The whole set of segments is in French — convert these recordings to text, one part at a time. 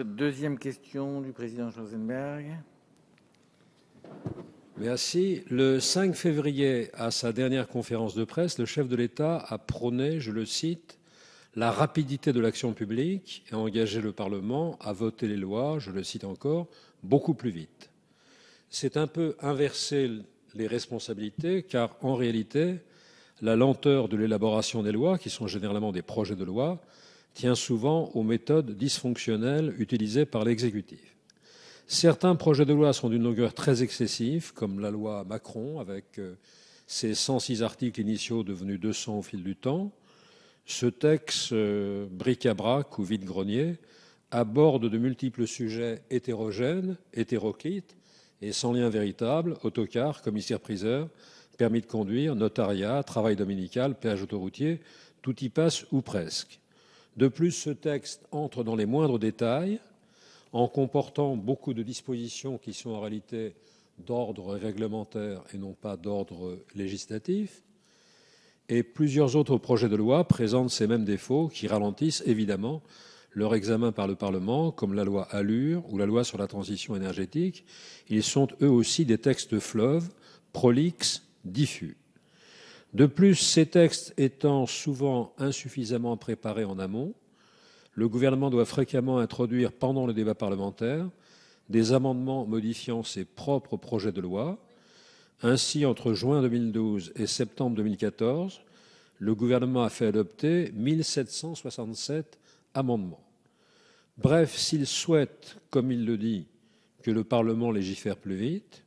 Deuxième question du président Schwarzenberg. Merci. Le 5 février, à sa dernière conférence de presse, le chef de l'État a prôné, je le cite, la rapidité de l'action publique et a engagé le Parlement à voter les lois, je le cite encore, beaucoup plus vite. C'est un peu inverser les responsabilités, car en réalité, la lenteur de l'élaboration des lois, qui sont généralement des projets de loi, tient souvent aux méthodes dysfonctionnelles utilisées par l'exécutif. Certains projets de loi sont d'une longueur très excessive, comme la loi Macron, avec ses 106 articles initiaux devenus 200 au fil du temps. Ce texte, bric-à-brac ou vide-grenier, aborde de multiples sujets hétérogènes, hétéroclites et sans lien véritable, autocars, commissaires-priseurs, permis de conduire, notariat, travail dominical, péage autoroutier, tout y passe ou presque. De plus, ce texte entre dans les moindres détails en comportant beaucoup de dispositions qui sont en réalité d'ordre réglementaire et non pas d'ordre législatif. Et plusieurs autres projets de loi présentent ces mêmes défauts qui ralentissent évidemment leur examen par le Parlement, comme la loi Allure ou la loi sur la transition énergétique. Ils sont eux aussi des textes fleuves, prolixes, diffus. De plus, ces textes étant souvent insuffisamment préparés en amont, le gouvernement doit fréquemment introduire pendant le débat parlementaire des amendements modifiant ses propres projets de loi. Ainsi, entre juin 2012 et septembre 2014, le gouvernement a fait adopter 1767 amendements. Bref, s'il souhaite, comme il le dit, que le Parlement légifère plus vite,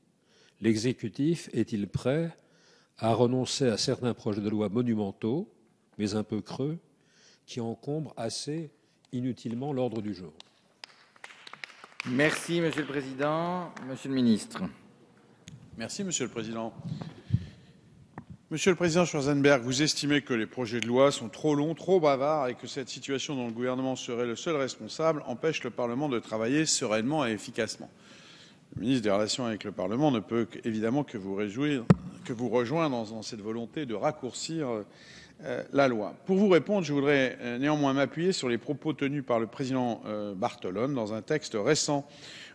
l'exécutif est-il prêt à renoncer à certains projets de loi monumentaux, mais un peu creux, qui encombrent assez inutilement l'ordre du jour? Merci, Monsieur le Président. Monsieur le Ministre. Merci, Monsieur le Président. Monsieur le Président Schwarzenberg, vous estimez que les projets de loi sont trop longs, trop bavards et que cette situation dont le gouvernement serait le seul responsable empêche le Parlement de travailler sereinement et efficacement. Le ministre des Relations avec le Parlement ne peut évidemment que vous rejoindre dans cette volonté de raccourcir la loi. Pour vous répondre, je voudrais néanmoins m'appuyer sur les propos tenus par le président Barthelone dans un texte récent.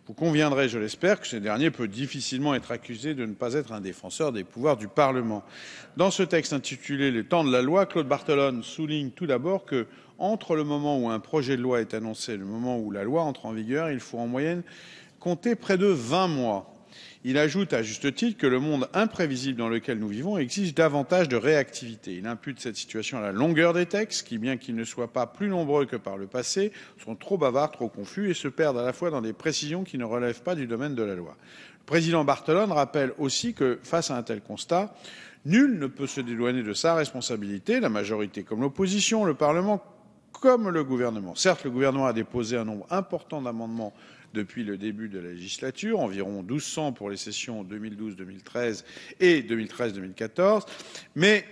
Vous conviendrez, je l'espère, que ce dernier peut difficilement être accusé de ne pas être un défenseur des pouvoirs du Parlement. Dans ce texte intitulé « Le temps de la loi », Claude Barthelone souligne tout d'abord que, entre le moment où un projet de loi est annoncé et le moment où la loi entre en vigueur, il faut en moyenne compter près de 20 mois. Il ajoute à juste titre que le monde imprévisible dans lequel nous vivons exige davantage de réactivité. Il impute cette situation à la longueur des textes qui, bien qu'ils ne soient pas plus nombreux que par le passé, sont trop bavards, trop confus et se perdent à la fois dans des précisions qui ne relèvent pas du domaine de la loi. Le président Barthelone rappelle aussi que, face à un tel constat, nul ne peut se dédouaner de sa responsabilité, la majorité comme l'opposition, le Parlement comme le gouvernement. Certes, le gouvernement a déposé un nombre important d'amendements depuis le début de la législature, environ 1200 pour les sessions 2012-2013 et 2013-2014, mais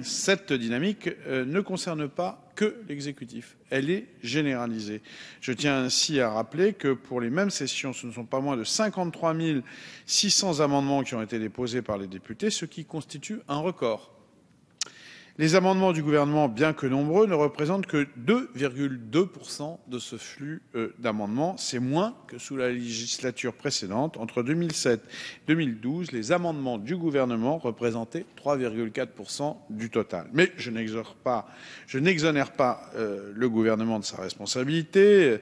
cette dynamique ne concerne pas que l'exécutif, elle est généralisée. Je tiens ainsi à rappeler que pour les mêmes sessions, ce ne sont pas moins de 53 600 amendements qui ont été déposés par les députés, ce qui constitue un record. Les amendements du gouvernement, bien que nombreux, ne représentent que 2,2% de ce flux d'amendements. C'est moins que sous la législature précédente. Entre 2007 et 2012, les amendements du gouvernement représentaient 3,4% du total. Mais je n'exonère pas le gouvernement de sa responsabilité.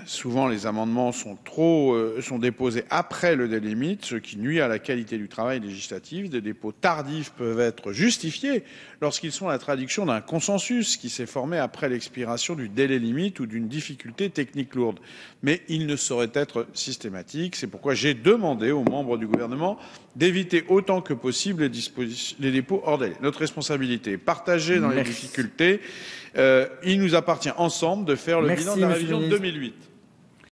Souvent, les amendements sont déposés après le délai limite, ce qui nuit à la qualité du travail législatif. Des dépôts tardifs peuvent être justifiés lorsqu'ils sont la traduction d'un consensus qui s'est formé après l'expiration du délai limite ou d'une difficulté technique lourde. Mais ils ne sauraient être systématiques. C'est pourquoi j'ai demandé aux membres du gouvernement d'éviter autant que possible les dépôts hors délai. Notre responsabilité est partagée dans les difficultés. Il nous appartient ensemble de faire le bilan de la révision de 2008.